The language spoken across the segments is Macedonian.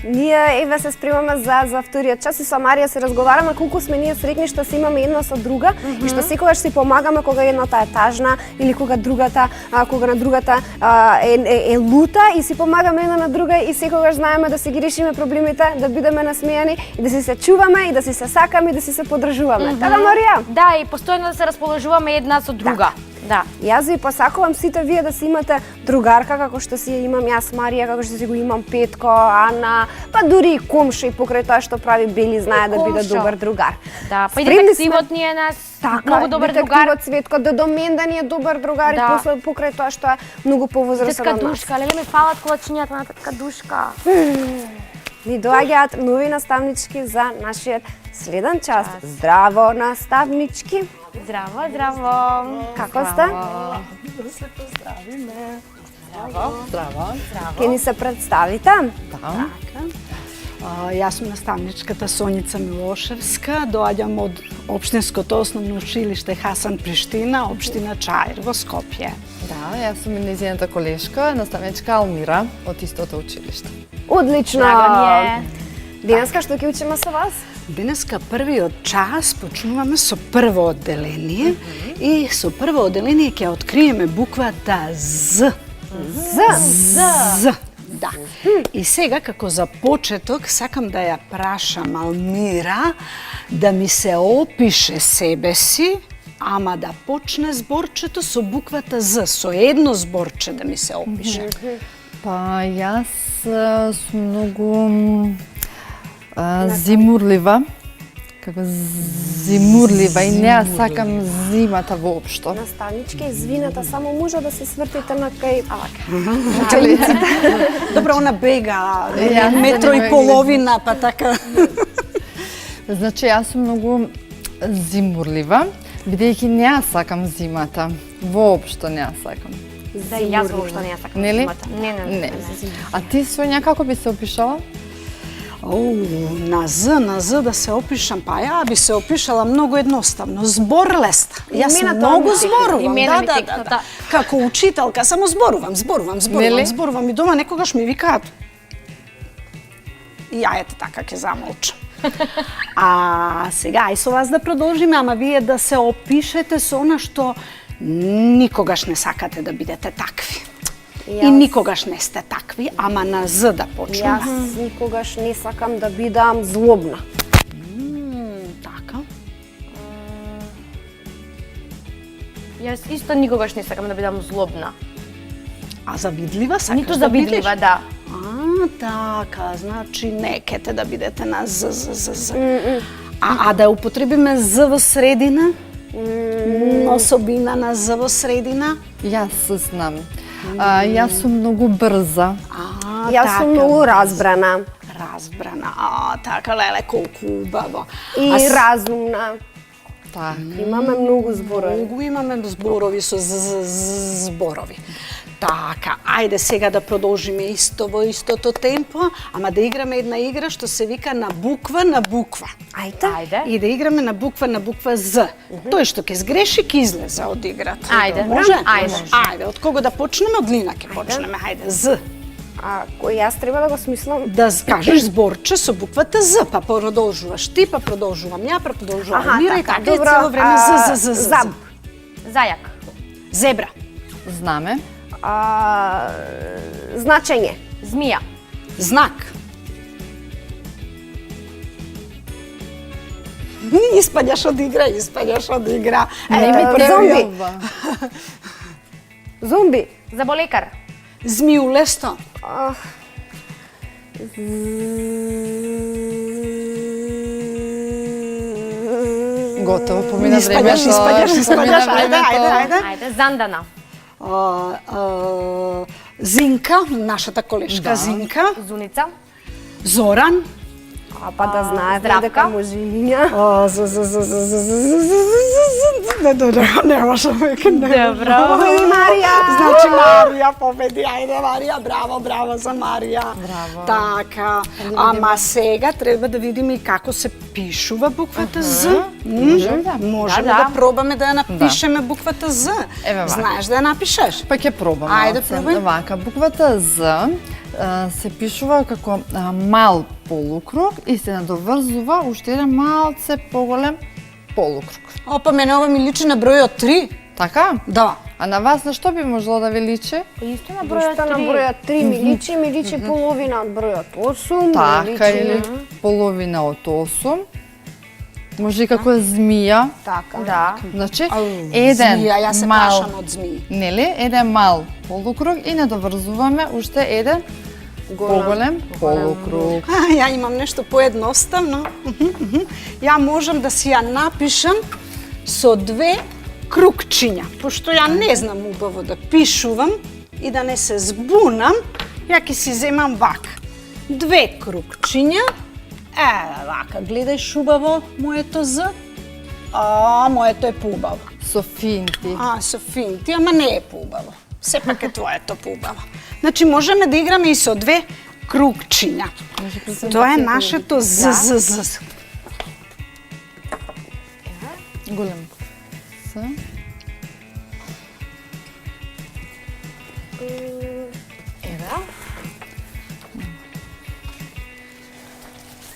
Ние еве се спремаме за вториот час и со Марија се разговараме колку сме ние среќни што се имаме една со друга и што секогаш си помагаме кога едната е тажна или кога другата кога на другата е лута и си помагаме една на друга и секогаш знаеме да си ги решиме проблемите, да бидеме насмејани и да си се чуваме и да си се сакаме и да си се поддржуваме. Така Марија? Да, и постојано да се расположуваме една со друга. Да. Јас ви посакувам сите вие да си имате другарка како што си ја имам јас Марија, како што си го имам Петко, Ана, па дури и комши покрај тоа што прави Бели знае да биде добар другар. Да, па и детективот ни е нас многу добар другар. Детективот Цветко, дедо Менда ни е добар другар и после покрај тоа што е многу повозрасен од нас. Душка, леле ми фалат колачињата на татка Душка. Ни доаѓаат нови наставнички за нашиот следен час. Здраво, наставнички. Здраво, здраво. Како сте? Да се поздравиме. Здраво. Ке ни се представите? Да. Јас сум наставничката Соњица Милошевска, доаѓам од Општинското основно училиште Хасан Приштина, општина Чаир во Скопје. Да, јас сум нејзината колешка, наставничка Алмира од истото училиште. Одлично. Драго ни е. Денеска што ќе учиме со вас? Денеска првиот час почнуваме со прво одделение и со прво одделение ќе откриеме буквата З. З. Да. И сега, како за почеток, сакам да ја прашам Алмира да ми се опише себе си, ама да почне зборчето со буквата З, со едно зборче да ми се опише. Па јас сум многу зимурлива, како зимурлива и не ја сакам зимата воопшто. Наставнички, извината, само може да се свртите на кај Добро, она бега, метро и половина, па така. Значи, јас сум многу зимурлива, бидејќи не ја сакам зимата. Воопшто не ја сакам. Да, и јас воопшто не ја сакам Нели? зимата. Не. А ти, Соња, како би се опишала? На З да се опишам, па ја би се опишала многу едноставно. Зборлеста. Јас многу зборувам. Да. Како учителка, само зборувам и дома некогаш ми викаат и ја ете така ќе замолчам. А сега и со вас да продолжиме, ама вие да се опишете со она што никогаш не сакате да бидете такви. И никогаш не сте такви, ама на З да почнеме. Јас никогаш не сакам да бидам злобна. Така. Јас исто никогаш не сакам да бидам злобна. А завидлива сакаш Ниту да бидеш? завидлива, да. Така, значи не кете да бидете на З. А да употребиме З во средина? Особина на З во средина? Јас се знам. Јас сум многу брза. Јас сум многу разбрана. Така, леле, колку убаво. И разумна. Така. Имаме многу зборови. Многу имаме зборови со зборови. Така, ајде сега да продолжиме исто во истото темпо, ама да играме една игра што се вика на буква. Ајде. И да играме на буква З. Тој што ќе сгреши ќе излезе од играта. Ајде. Може? Ајде. Од кого да почнеме? Од Лина ќе почнеме. Ајде, З. А кој јас треба да го смислам? Да кажеш зборче со буквата З, па продолжуваш ти, па продолжувам ја, па продолжувам Мира и така и цело време З. Заб. Зајак. Зебра. Знаме. Значење. Змија. Знак. Испаѓаш од игра. Зомби. Зомби. Заболекар. Змиулесто. Готово, помина времето. Испаѓаш. Ајде, Зандана. Зинка, нашата колешка Зинка. Зуница. Зоран. Па да знаете Здравка. дека можиња. Не можам веќе. Добро. Победи Марија. Значи Марија победи. Ајде Марија, браво за Марија. Браво. Така, ама сега треба да видиме и како се пишува буквата З. Можеме да пробаме да ја напишеме буквата З. Еве вака. Знаеш да ја напишеш? Па ќе пробаме. Ајде, пробај. Вака, буквата З се пишува како мал полукруг и се надоврзува уште еден малце поголем полукруг. Опа, мене ова ми личи на бројот 3. Така? Да. А на вас на што би можело да ви личи? Исто на Бројот бројот на 3. бројот 3 ми личи половина од бројот 8. Така, или половина од 8. Може и како змија. Така. Да. Значи, Ау, еден змија, јас се мал, плашам од змии. нели, еден мал полукруг и надоврзуваме уште еден поголем полукруг. Ја имам нешто поедноставно. Ја можам да си ја напишам со 2 кругчиња. Пошто ја не знам убаво да пишувам и да не се збунам, ја ќе си земам вака. 2 кругчиња. Вака, гледај шубаво моето З. Моето е поубаво. Со финти. Со финти, ама не е поубаво. Сепак е твоето поубаво. Значи, можеме да играме и со 2 кругчиња. Тоа е нашето З. Голем. С.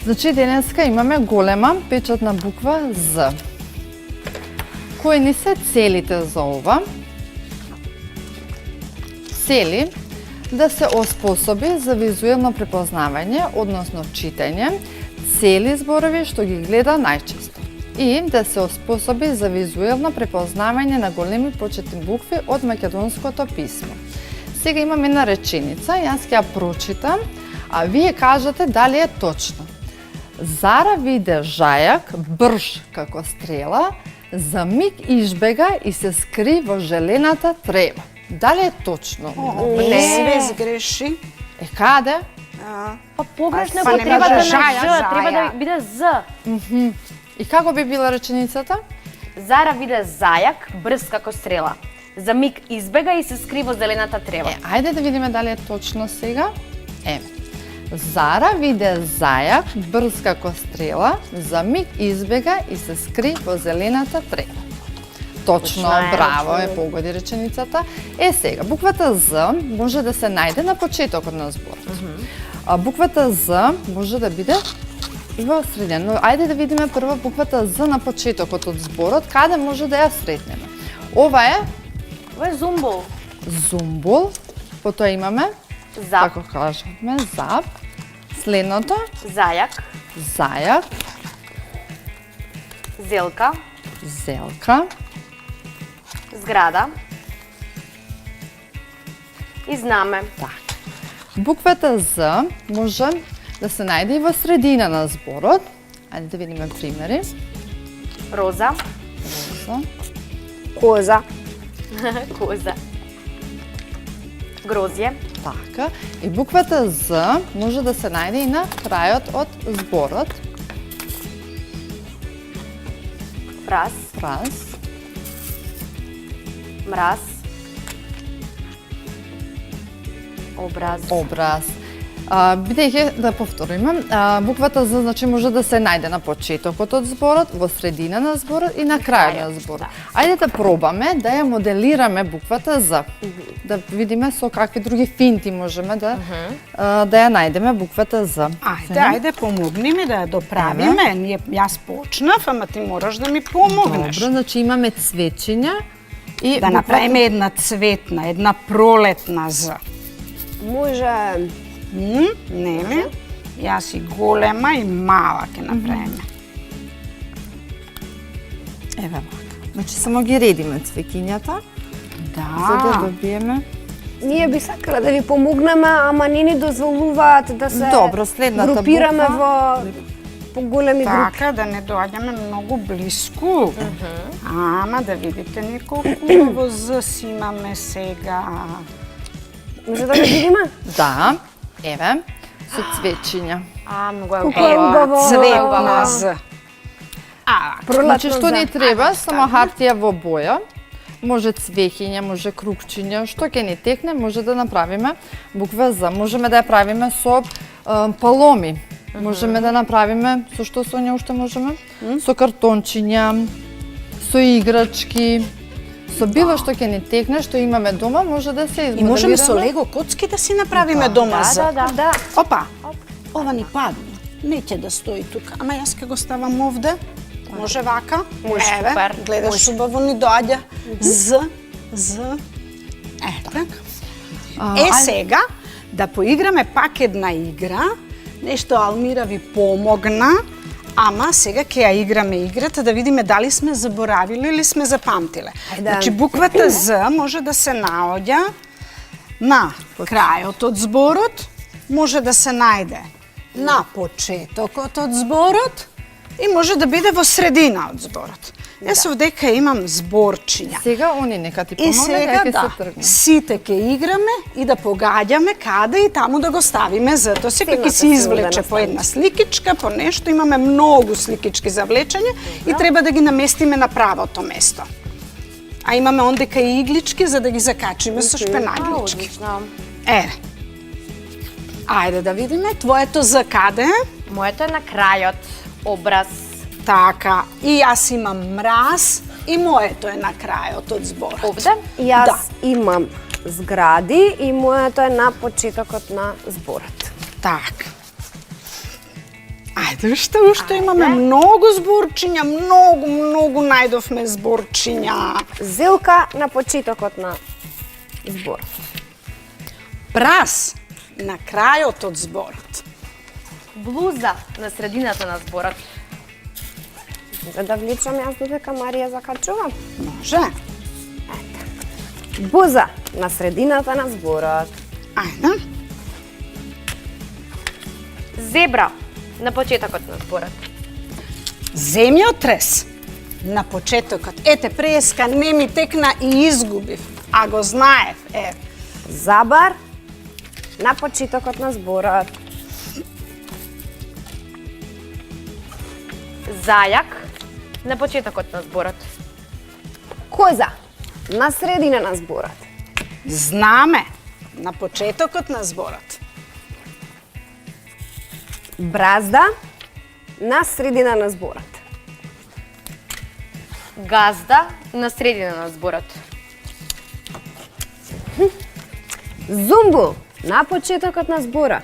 Значи, денеска имаме голема печатна буква З. Кои ни се целите за ова? Цели да се оспособи за визуелно препознавање, односно читање, цели зборови што ги гледа најчесто. И да се оспособи за визуелно препознавање на големи почетни букви од македонското писмо. Сега имам една реченица, јас ќе ја прочитам, а вие кажете дали е точно. Зара виде жајак, брж како стрела, за миг избега и се скри во желената трева. Дали е точно? Све сгреши. Каде? Па погрешно Па го не треба да може на жаја, Ж, треба да заја. биде З. И како би била реченицата? Зара виде зајак, брз како стрела. За миг избега и се скри во зелената трева. Ајде да видиме дали е точно сега. Зара виде зајак, брз како стрела, за миг избега и се скри во зелената трева. Точно, Точно е, браво е, погоди реченицата. Сега, буквата З може да се најде на почетокот на зборот. Буквата З може да биде и во средина. Но ајде да видиме прво буквата З на почетокот од зборот, каде може да ја сретнеме. Ова е Ова е зумбул. зумбул, потоа имаме, Зап. како кажаме, зап, следното, Зајак, зајак, зелка, зелка, зграда и знаме. Буквата З може да се најде и во средина на зборот. Ајде да видиме примери. Роза, Роза, Коза. коза, грозје, така. И буквата З може да се најде и на крајот од зборот. фраз, Фраз, мраз, образ, образ. Бидејќи да повториме, буквата З значи може да се најде на почетокот од зборот, во средина на зборот и на крајот на зборот. Ајде да пробаме да ја моделираме буквата З. Да видиме со какви други финти можеме да ја најдеме буквата З. Ајде, помогни ми да ја доправиме. Јас почнав, ама ти мораш да ми помогнеш. Добро, значи имаме цвечиња и Да направиме една цветна, една пролетна З. Може Нели? Јас и голема и мала ќе направиме. Еве вака. Значи само ги редиме цвеќињата за да добиеме. ние би сакале да ви помогнеме, ама не ни дозволуваат да се Добро, следната групираме буква. во поголеми групи. Така, да не доаѓаме многу блиску. Ама да видите ни колку хубаво З си имаме сега. Може да го видиме? Да, еве, со цвечиња. многу е Колку е убаво. Цветна З. Значи што ни Пролетно треба? Само хартија во боја. Може цвеќиња, може кругчиња, што ќе ни текне, може да направиме буква З. Можеме да ја правиме со паломи. Можеме да направиме, со што со неа уште можеме? Со картончиња, со играчки, Со било што ќе ни текне, што имаме дома, може да се И измоделираме. можеме со лего коцки да си направиме дома за. Да. Опа, ова ни падна. Неќе да стои тука. Ама јас ке го ставам овде. Може вака? Може, Еве, супер. гледаш убаво ни доаѓа. З. Така. Сега да поиграме пак една игра. Нешто Алмира ви помогна. Ама сега ќе ја играме играта да видиме дали сме заборавиле или сме запамтиле. Значи буквата З може да се наоѓа на крајот од зборот, може да се најде на почетокот од зборот и може да биде во средина од зборот. Јас овдека имам зборчиња. Сега они нека ти И помогне, сега дека ќе да, се тргне. сите ќе играме и да погаѓаме каде и таму да го ставиме зато. Секој ќе си извлече по една сликичка, по нешто. Имаме многу сликички за влечење и треба да ги наместиме на правото место. А имаме ондека и иглички за да ги закачиме со шпенаглички. Еве. Ајде да видиме, твоето за каде? Моето е на крајот, образ. Така, и јас имам мраз и моето е на крајот од зборот. Овде? Јас имам згради и моето е на почетокот на зборот. Так. Ајде, уште имаме многу зборчиња, многу најдовме зборчиња. Зелка на почетокот на зборот. Прас на крајот од зборот. Блуза на средината на зборот. За да вличам јас додека Марија закачува. Може. Буза на средината на зборот. Ајде. Зебра на почетокот на зборот. Земјотрес на почетокот. Ете, преска не ми текна и изгубив, а го знаев. Забар на почетокот на зборот. Зајак на почетокот на зборот. Коза на средина на зборот. Знаме на почетокот на зборот. Бразда на средина на зборот. Газда на средина на зборот. Зумбу на почетокот на зборот.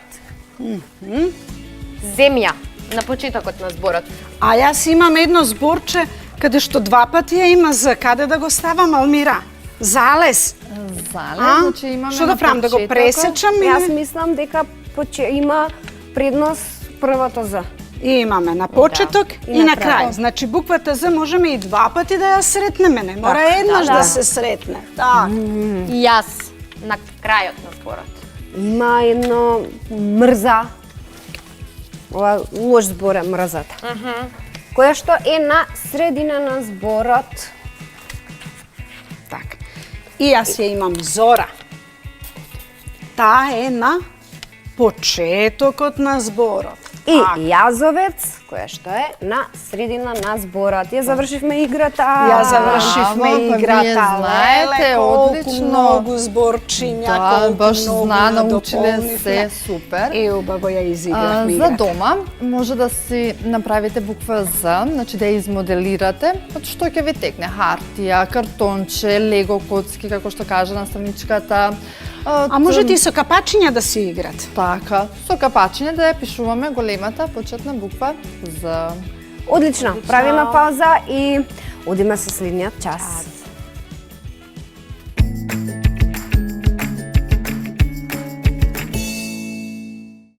Земја на почетокот на зборот. А јас имам едно зборче каде што два пати ја има за каде да го ставам, Алмира? Залез. Залез, значи имаме Што да правам, да го почетокот. пресечам Јас или? мислам дека има предност првото За. И имаме на почеток И и на на крај. крај. Значи буквата З можеме и два пати да ја сретнеме, не мора еднаш да се сретне. Так. Јас на крајот на зборот. Има едно мрза. Ова лош збор е мрзата. Која што е на средина на зборот. Так. И јас ја имам Зора. Таа е на почетокот на зборот. И јазовец, која што е на средина на зборот. Ја завршивме играта. Ја завршивме Ама, па вие играта. знаете, Леле, колку одлично. многу зборчиња, Да, колку баш многу зна, научиле надополнивме. се, супер. И убаво ја изигравме За играта. дома може да си направите буква З, значи да ја измоделирате од што ќе ви текне хартија, картонче, лего коцки, како што кажа наставничката. А можете и со капачиња да си играте. Така, со капачиње да ја пишуваме големата почетна буква З. Одлично. Правиме пауза и одиме со следниот час.